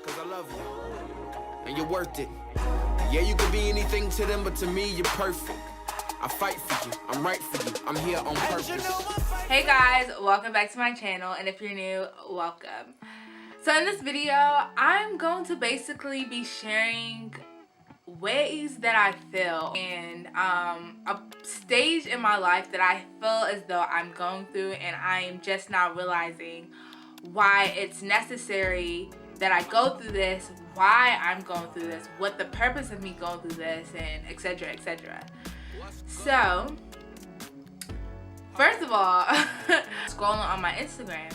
'cause I love you, and you're worth it. Yeah, you could be anything to them, but to me, you're perfect. I fight for you, I'm right for you, I'm here on purpose. Hey guys, welcome back to my channel, and if you're new, welcome. So in this video, I'm going to basically be sharing ways that I feel and a stage in my life that I feel as though I'm going through, and I am just now realizing why it's necessary that I go through this, why I'm going through this, what the purpose of me going through this, and etc, etc. So first of all, scrolling on my Instagram,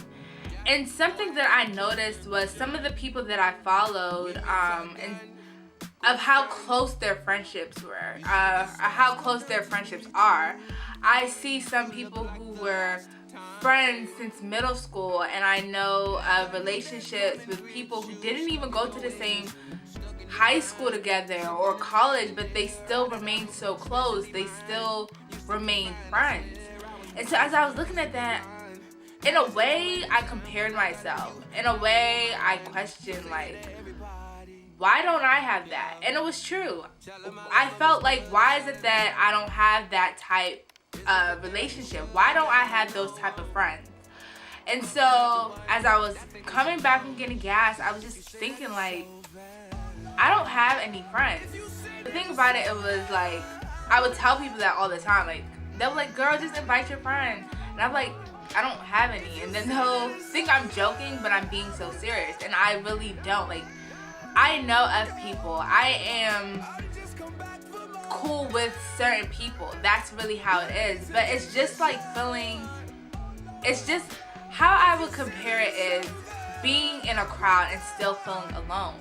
and something that I noticed was some of the people that I followed and of how close their friendships were, how close their friendships are. I see some people who were friends since middle school, and I know of relationships with people who didn't even go to the same high school together or college, but they still remain so close. They still remain friends. And so as I was looking at that, in a way I compared myself. In a way I questioned, like, why don't I have that? And it was true. I felt like, why is it that I don't have that type of relationship? Why don't I have those type of friends? And so as I was coming back from getting gas, I was just thinking, like, I don't have any friends. The thing about it, it was like, I would tell people that all the time. Like, they'll be like, girl, just invite your friend. And I'm like, I don't have any. And then they'll think I'm joking, but I'm being so serious. And I really don't. Like, I know of people. I am cool with certain people. That's really how it is. But it's just like feeling, it's just how I would compare it is being in a crowd and still feeling alone.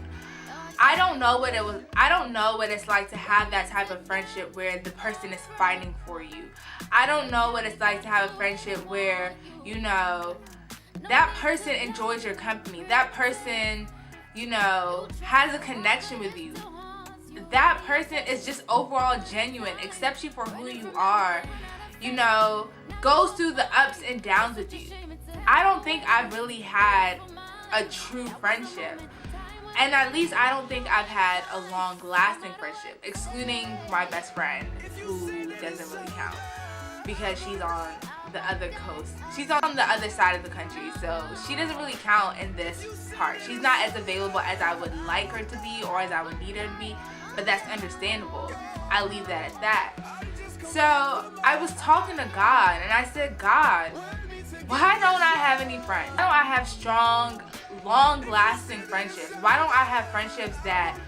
I don't know what it was. I don't know what it's like to have that type of friendship where the person is fighting for you. I don't know what it's like to have a friendship where, you know, that person enjoys your company. That person, you know, has a connection with you. That person is just overall genuine, accepts you for who you are, you know, goes through the ups and downs with you. I don't think I've really had a true friendship. And at least I don't think I've had a long-lasting friendship, excluding my best friend, who doesn't really count because she's on the other coast. She's on the other side of the country, so she doesn't really count in this part. She's not as available as I would like her to be or as I would need her to be, but that's understandable. I leave that at that. So I was talking to God, and I said, God, why don't I have any friends? Why don't I have strong, long-lasting friendships? Why don't I have friendships that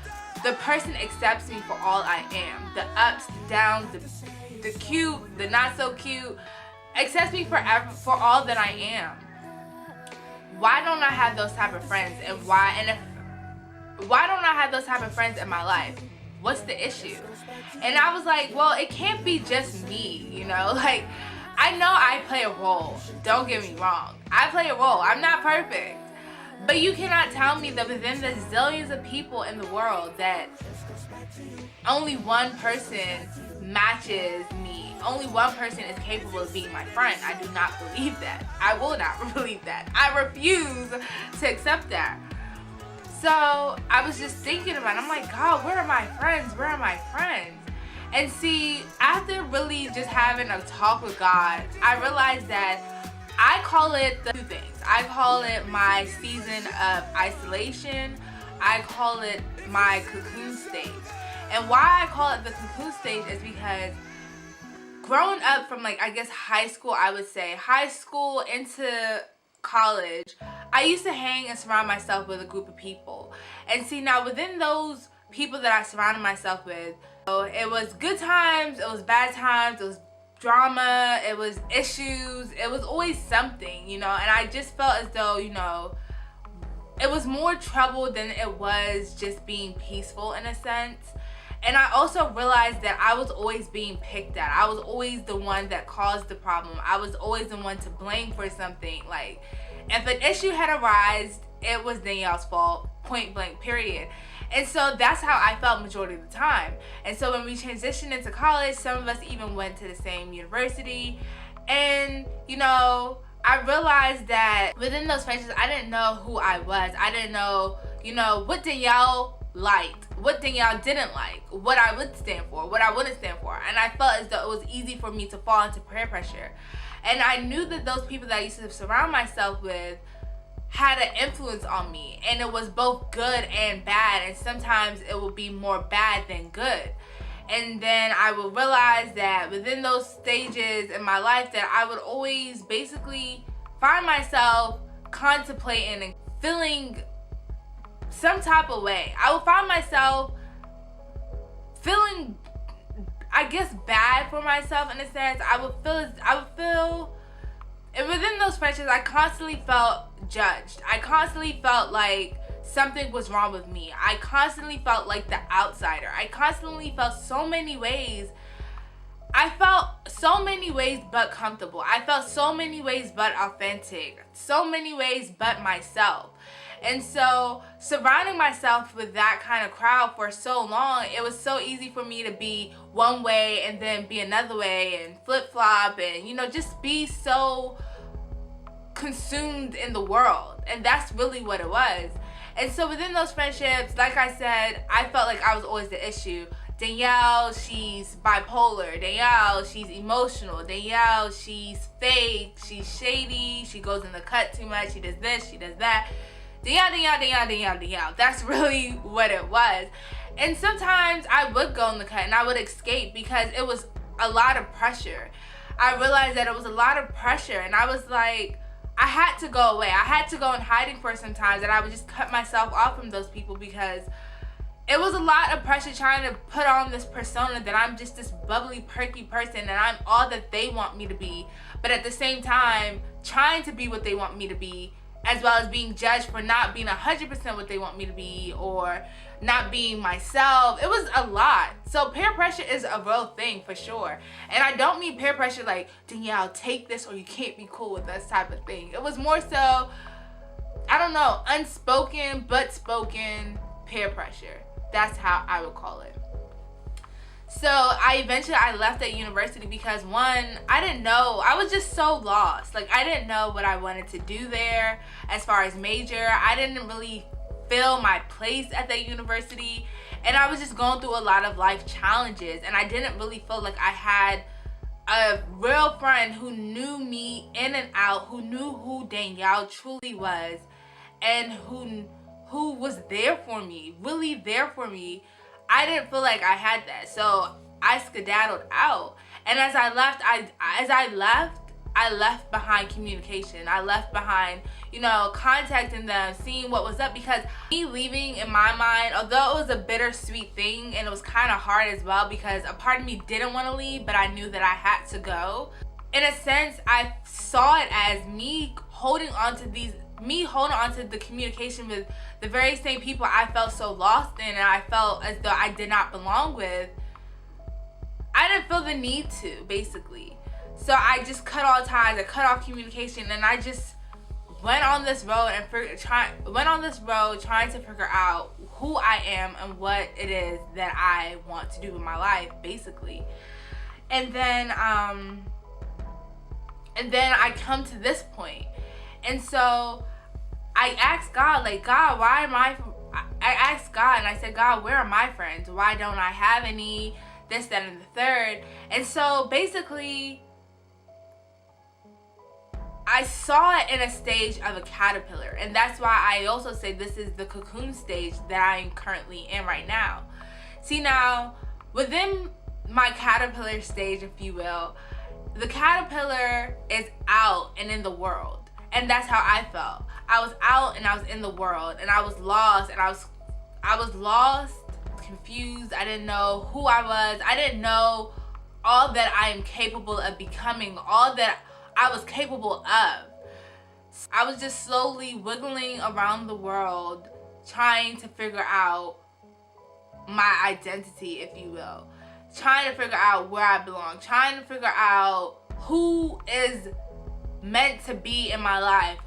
the person accepts me for all I am? The ups, the downs, the cute, the not so cute, accepts me for all that I am. Why don't I have those type of friends? And why don't I have those type of friends in my life? What's the issue? And I was like, well, it can't be just me, you know? Like, I know I play a role. Don't get me wrong. I play a role. I'm not perfect. But you cannot tell me that within the zillions of people in the world that only one person matches me. Only one person is capable of being my friend. I do not believe that. I will not believe that. I refuse to accept that. So I was just thinking about it. I'm like, God, where are my friends? Where are my friends? And see, after really just having a talk with God, I realized that I call it the two things. I call it my season of isolation. I call it my cocoon stage. And why I call it the cocoon stage is because growing up from, like, I guess high school, I would say, high school into college, I used to hang and surround myself with a group of people. And see, now within those people that I surrounded myself with, it was good times, it was bad times, it was drama, it was issues, it was always something, you know. And I just felt as though, you know, it was more trouble than it was just being peaceful in a sense. And I also realized that I was always being picked at. I was always the one that caused the problem. I was always the one to blame for something. Like, if an issue had arisen, it was Danielle's fault, point blank, period. And so that's how I felt majority of the time. And so when we transitioned into college, some of us even went to the same university. And, you know, I realized that within those friendships, I didn't know who I was. I didn't know you know, what Danielle liked, what Danielle didn't like, what I would stand for, what I wouldn't stand for. And I felt as though it was easy for me to fall into peer pressure. And I knew that those people that I used to surround myself with had an influence on me, and it was both good and bad, and sometimes it would be more bad than good. And then I would realize that within those stages in my life that I would always basically find myself contemplating and feeling some type of way. I would find myself feeling, I guess, bad for myself in a sense. I would feel, and within those friendships, I constantly felt judged. I constantly felt like something was wrong with me. I constantly felt like the outsider. I constantly felt so many ways. I felt so many ways but comfortable. I felt so many ways but authentic. So many ways but myself. And so surrounding myself with that kind of crowd for so long, it was so easy for me to be one way and then be another way and flip-flop and, you know, just be so consumed in the world. And that's really what it was. And so within those friendships, like I said, I felt like I was always the issue. Danielle, she's bipolar. Danielle, she's emotional. Danielle, she's fake. She's shady. She goes in the cut too much. She does this. She does that. Danielle. That's really what it was. And sometimes I would go in the cut and I would escape because it was a lot of pressure. I realized that it was a lot of pressure, and I was like, I had to go away. I had to go in hiding for some time, and I would just cut myself off from those people because it was a lot of pressure trying to put on this persona that I'm just this bubbly, perky person and I'm all that they want me to be, but at the same time trying to be what they want me to be, as well as being judged for not being 100% what they want me to be or not being myself. It was a lot. So peer pressure is a real thing for sure. And I don't mean peer pressure like, Danielle, take this or you can't be cool with us type of thing. It was more so, I don't know, unspoken but spoken peer pressure. That's how I would call it. So I left that university because one, I didn't know, I was just so lost. Like I didn't know what I wanted to do there as far as major. I didn't really feel my place at that university, and I was just going through a lot of life challenges, and I didn't really feel like I had a real friend who knew me in and out, who knew who Danielle truly was, and who was there for me, really there for me. I didn't feel like I had that, so I skedaddled out. And as I left, I left behind communication. I left behind, you know, contacting them, seeing what was up, because me leaving, in my mind, although it was a bittersweet thing and it was kind of hard as well because a part of me didn't want to leave, but I knew that I had to go. In a sense, I saw it as me holding on to the communication with the very same people I felt so lost in and I felt as though I did not belong with. I didn't feel the need to, basically. So I just cut all ties, I cut off communication, and I just went on this road trying to figure out who I am and what it is that I want to do with my life, basically. And then I come to this point. And so I asked God, like, God, I asked God and I said, God, where are my friends? Why don't I have any? This, that, and the third. And so basically, I saw it in a stage of a caterpillar. And that's why I also say this is the cocoon stage that I am currently in right now. See, now, within my caterpillar stage, if you will, the caterpillar is out and in the world. And that's how I felt. I was out and I was in the world, and I was lost, and I was lost, confused. I didn't know who I was. I didn't know all that I am capable of becoming, all that I was capable of. I was just slowly wiggling around the world, trying to figure out my identity, if you will. Trying to figure out where I belong. Trying to figure out who is meant to be in my life.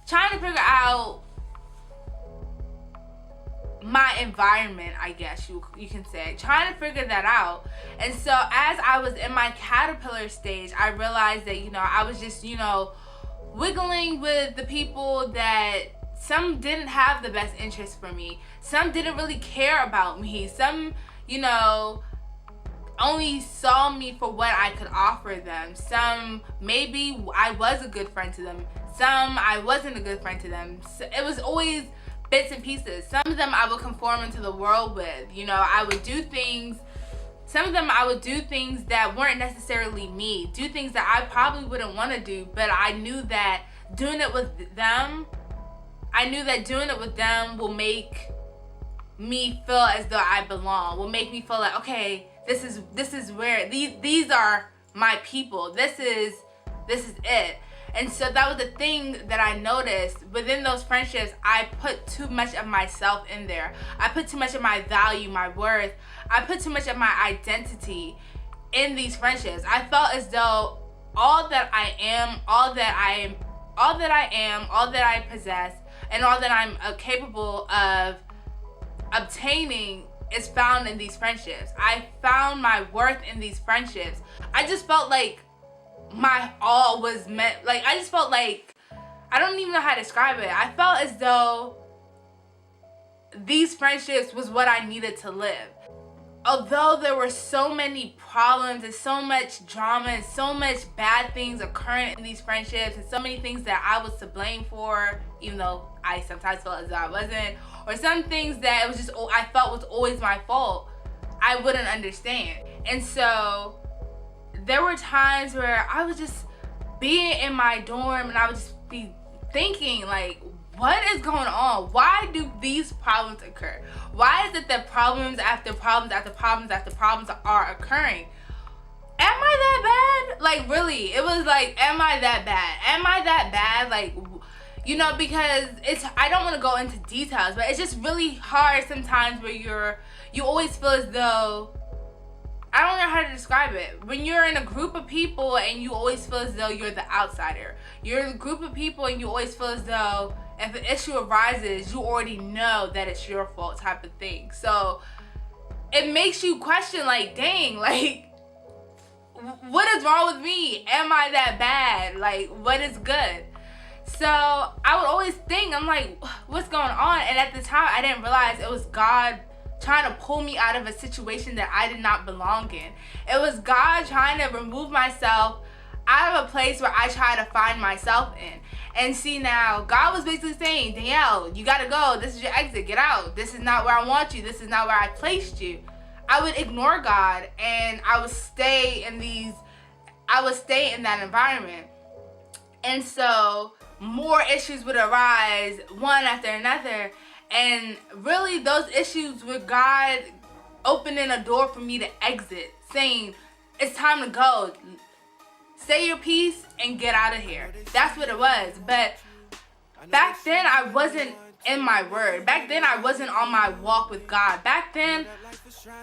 Trying to figure out my environment, I guess you can say. Trying to figure that out. And so as I was in my caterpillar stage, I realized that, I was just, wiggling with the people that some didn't have the best interest for me. Some didn't really care about me. Some, you know, only saw me for what I could offer them. Some, maybe I was a good friend to them. Some, I wasn't a good friend to them. So it was always bits and pieces. Some of them I would conform into the world with. You know, I would do things. Some of them I would do things that weren't necessarily me. Do things that I probably wouldn't want to do, but I knew that doing it with them, will make me feel as though I belong. Will make me feel like, okay, this is where these are my people. This is it. And so that was the thing that I noticed within those friendships. I put too much of myself in there. I put too much of my value, my worth. I put too much of my identity in these friendships. I felt as though all that I am, all that I possess, and all that I'm capable of obtaining is found in these friendships. I found my worth in these friendships. I just felt like my all was meant, like, I just felt like, I don't even know how to describe it. I felt as though these friendships was what I needed to live. Although there were so many problems and so much drama and so much bad things occurring in these friendships and so many things that I was to blame for, even though I sometimes felt as though I wasn't, or some things that it was just, I felt was always my fault, I wouldn't understand. And so there were times where I would just be in my dorm and I would just be thinking, like, what is going on? Why do these problems occur? Why is it that problems after problems after problems after problems are occurring? Am I that bad? Like, really, it was like, am I that bad? Am I that bad? Like, you know, because I don't want to go into details, but it's just really hard sometimes where you always feel as though, I don't know how to describe it. When you're in a group of people and you always feel as though you're the outsider. You're in a group of people and you always feel as though if an issue arises, you already know that it's your fault, type of thing. So it makes you question, like, dang, like, what is wrong with me? Am I that bad? Like, what is good? So I would always think, I'm like, what's going on? And at the time, I didn't realize it was God trying to pull me out of a situation that I did not belong in. It was God trying to remove myself out of a place where I try to find myself in. And see, now God was basically saying, Danielle, you gotta go. This is your exit. Get out. This is not where I want you. This is not where I placed you. I would ignore God and I would stay in that environment. And so more issues would arise, one after another. And really, those issues with God opening a door for me to exit, saying, it's time to go. Say your piece and get out of here. That's what it was. But back then, I wasn't in my word. Back then, I wasn't on my walk with God. Back then,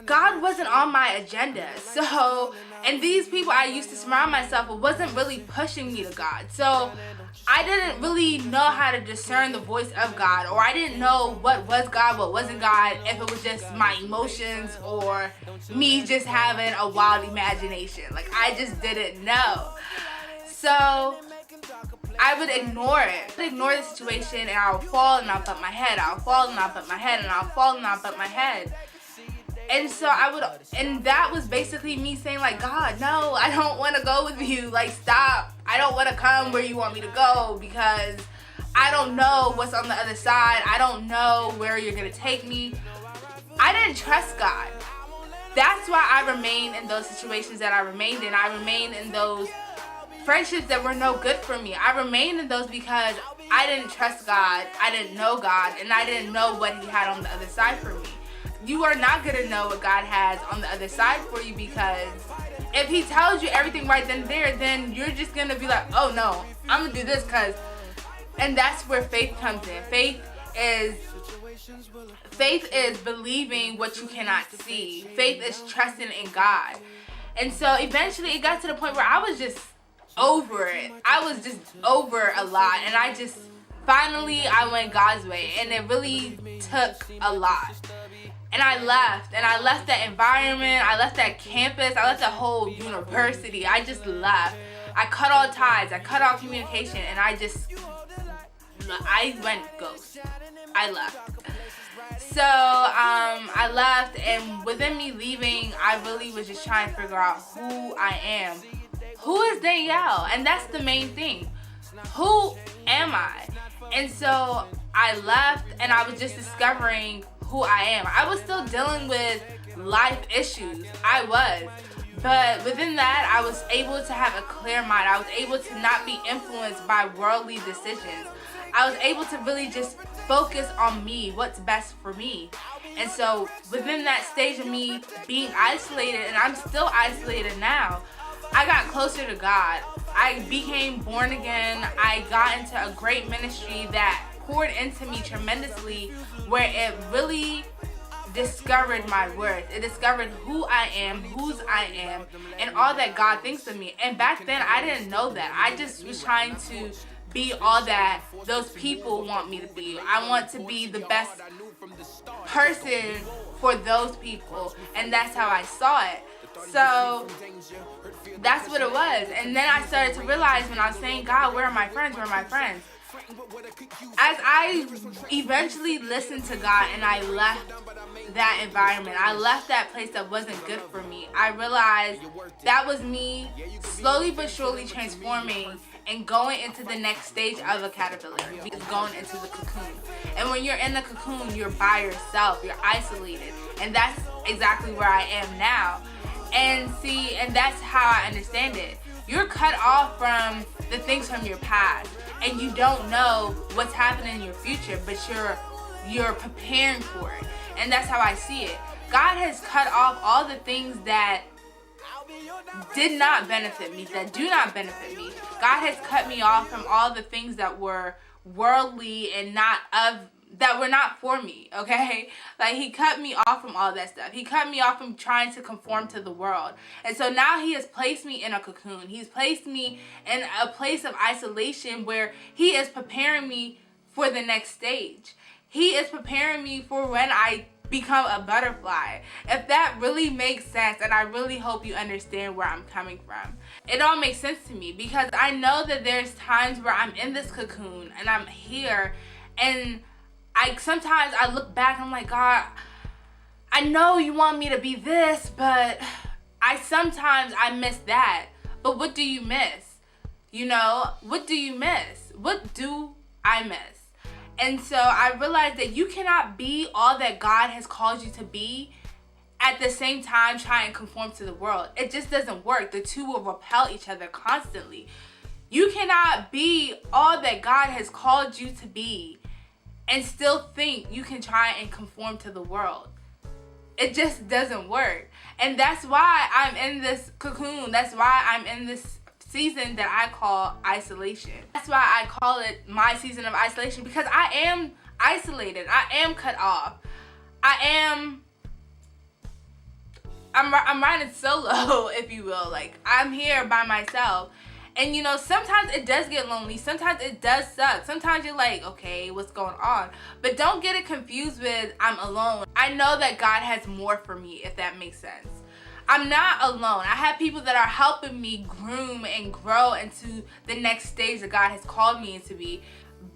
God wasn't on my agenda. So, and these people I used to surround myself with wasn't really pushing me to God. So I didn't really know how to discern the voice of God, or I didn't know what was God, what wasn't God, if it was just my emotions or me just having a wild imagination. Like, I just didn't know. So I would ignore it. I would ignore the situation and I would fall and I'll butt my head. I'll fall and I'll butt my head and I'll fall and I'll butt my head. And so and that was basically me saying, like, God, no, I don't want to go with you. Like, stop. I don't want to come where you want me to go because I don't know what's on the other side. I don't know where you're going to take me. I didn't trust God. That's why I remained in those situations that I remained in. I remained in those friendships that were no good for me. I remained in those because I didn't trust God. I didn't know God, and I didn't know what He had on the other side for me. You are not going to know what God has on the other side for you, because if He tells you everything right then and there, then you're just going to be like, oh no, I'm going to do this because, and that's where faith comes in. Faith is believing what you cannot see. Faith is trusting in God. And so eventually it got to the point where I was just over it. I was just over a lot, and I just finally I went God's way, and it really took a lot. And I left that environment, I left that campus, I left that whole university. I just left. I cut all ties, I cut all communication, and I just I went ghost. I left. So I left, and within me leaving, I really was just trying to figure out who I am. Who is Danielle? And that's the main thing. Who am I? And so I left, and I was just discovering who I am. I was still dealing with life issues. I was. But within that, I was able to have a clear mind. I was able to not be influenced by worldly decisions. I was able to really just focus on me, what's best for me. And so within that stage of me being isolated, and I'm still isolated now, I got closer to God. I became born again. I got into a great ministry that poured into me tremendously, where it really discovered my worth. It discovered who I am, whose I am, and all that God thinks of me. And back then, I didn't know that. I just was trying to be all that those people want me to be. I want to be the best person for those people, and that's how I saw it. So that's what it was. And then I started to realize, when I was saying, God, where are my friends? Where are my friends? As I eventually listened to God and I left that environment, I left that place that wasn't good for me, I realized that was me slowly but surely transforming and going into the next stage of a caterpillar, going into the cocoon. And when you're in the cocoon, you're by yourself, you're isolated. And that's exactly where I am now. And see, and that's how I understand it. You're cut off from the things from your past, and you don't know what's happening in your future, but you're preparing for it. And that's how I see it. God has cut off all the things that did not benefit me, that do not benefit me. God has cut me off from all the things that were worldly and that were not for me, okay? Like, he cut me off from all that stuff. He cut me off from trying to conform to the world. And so now he has placed me in a cocoon. He's placed me in a place of isolation where he is preparing me for the next stage. He is preparing me for when I become a butterfly. If that really makes sense, and I really hope you understand where I'm coming from. It all makes sense to me, because I know that there's times where I'm in this cocoon and I'm here, and sometimes I look back and I'm like, God, I know you want me to be this, but sometimes I miss that. But what do you miss? You know, what do you miss? What do I miss? And so I realized that you cannot be all that God has called you to be at the same time try and conform to the world. It just doesn't work. The two will repel each other constantly. You cannot be all that God has called you to be and still think you can try and conform to the world. It just doesn't work. And that's why I'm in this cocoon. That's why I'm in this season that I call isolation. That's why I call it my season of isolation, because I am isolated. I am cut off. I'm riding solo, if you will. Like, I'm here by myself. And you know, sometimes it does get lonely. Sometimes it does suck. Sometimes you're like, okay, what's going on? But don't get it confused with I'm alone. I know that God has more for me, if that makes sense. I'm not alone. I have people that are helping me groom and grow into the next stage that God has called me to be.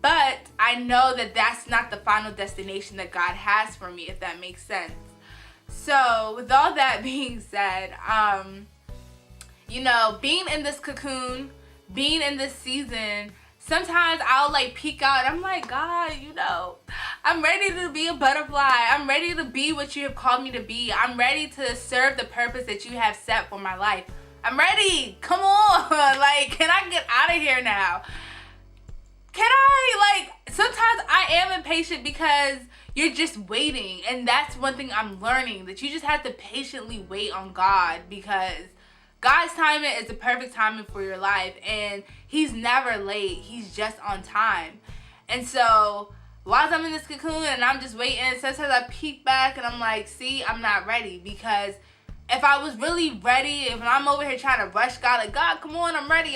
But I know that that's not the final destination that God has for me, if that makes sense. So with all that being said, you know, being in this cocoon, being in this season, sometimes I'll like peek out and I'm like, God, you know, I'm ready to be a butterfly. I'm ready to be what you have called me to be. I'm ready to serve the purpose that you have set for my life. I'm ready. Come on. Like, can I get out of here now? Can I? Like, sometimes I am impatient because you're just waiting. And that's one thing I'm learning, that you just have to patiently wait on God, because God's timing is the perfect timing for your life, and he's never late. He's just on time. And so while I'm in this cocoon and I'm just waiting, sometimes I peek back and I'm like, see, I'm not ready. Because if I was really ready, if I'm over here trying to rush God, like, God, come on, I'm ready.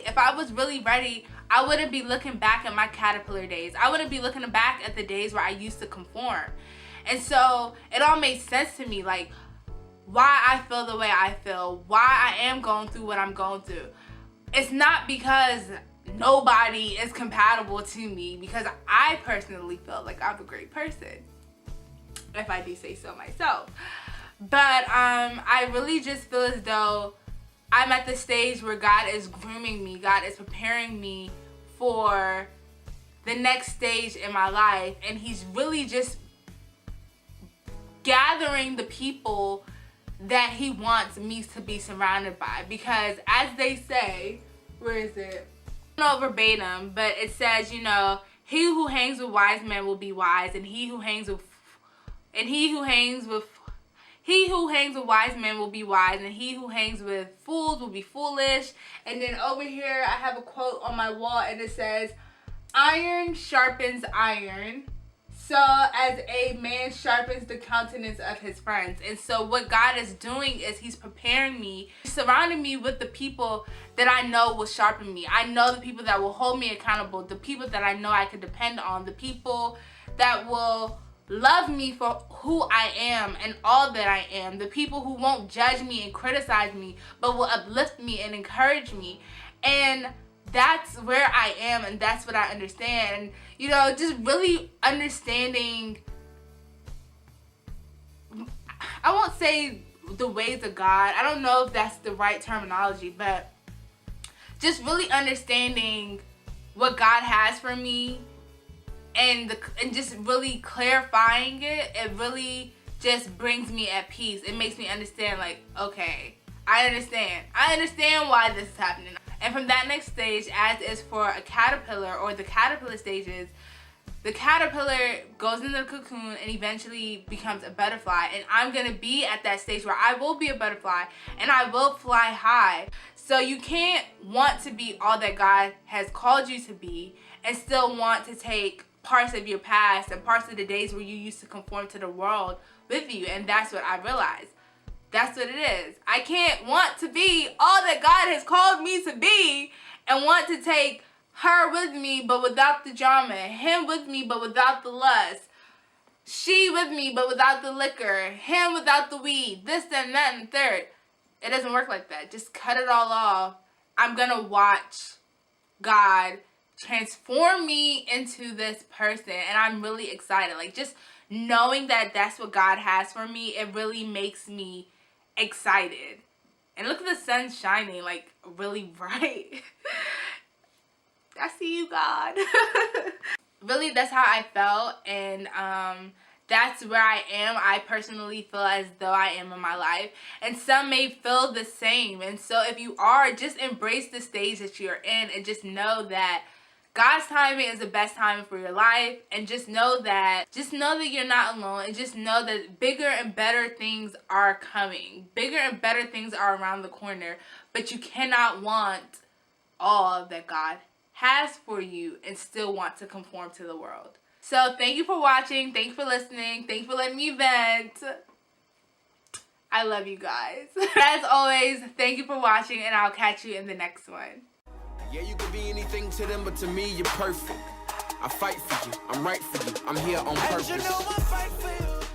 If I was really ready, I wouldn't be looking back at my caterpillar days. I wouldn't be looking back at the days where I used to conform. And so it all made sense to me, like, why I feel the way I feel, why I am going through what I'm going through. It's not because nobody is compatible to me, because I personally feel like I'm a great person, if I do say so myself. But I really just feel as though I'm at the stage where God is grooming me. God is preparing me for the next stage in my life. And he's really just gathering the people that he wants me to be surrounded by. Because as they say, where is it? I don't know verbatim, but it says, you know, he who hangs with wise men will be wise, and he who hangs with wise men will be wise, and he who hangs with fools will be foolish. And then over here, I have a quote on my wall, and it says, iron sharpens iron, so as a man sharpens the countenance of his friends. And so what God is doing is he's preparing me, surrounding me with the people that I know will sharpen me. I know the people that will hold me accountable, the people that I know I can depend on, the people that will love me for who I am and all that I am, the people who won't judge me and criticize me, but will uplift me and encourage me. And that's where I am, and that's what I understand. And, you know, just really understanding, I won't say the ways of God, I don't know if that's the right terminology, but just really understanding what God has for me, and just really clarifying it. It really just brings me at peace. It makes me understand, like, okay, I understand why this is happening. And from that next stage, as is for a caterpillar, or the caterpillar stages, the caterpillar goes into the cocoon and eventually becomes a butterfly. And I'm gonna be at that stage where I will be a butterfly and I will fly high. So you can't want to be all that God has called you to be and still want to take parts of your past and parts of the days where you used to conform to the world with you. And that's what I realized. That's what it is. I can't want to be all that God has called me to be and want to take her with me but without the drama, him with me but without the lust, she with me but without the liquor, him without the weed, this and that and third. It doesn't work like that. Just cut it all off. I'm gonna watch God transform me into this person, and I'm really excited. Like, just knowing that that's what God has for me, it really makes me excited. And look at the sun shining like really bright. I see you, God. Really, that's how I felt, and that's where I am. I personally feel as though I am in my life, and some may feel the same. And so if you are, just embrace the stage that you're in, and just know that God's timing is the best timing for your life. And just know that you're not alone, and just know that bigger and better things are coming. Bigger and better things are around the corner, but you cannot want all that God has for you and still want to conform to the world. So thank you for watching. Thank you for listening. Thank you for letting me vent. I love you guys. As always, thank you for watching, and I'll catch you in the next one. Yeah, you could be anything to them, but to me, you're perfect. I fight for you. I'm right for you. I'm here on purpose. And you know I fight for you.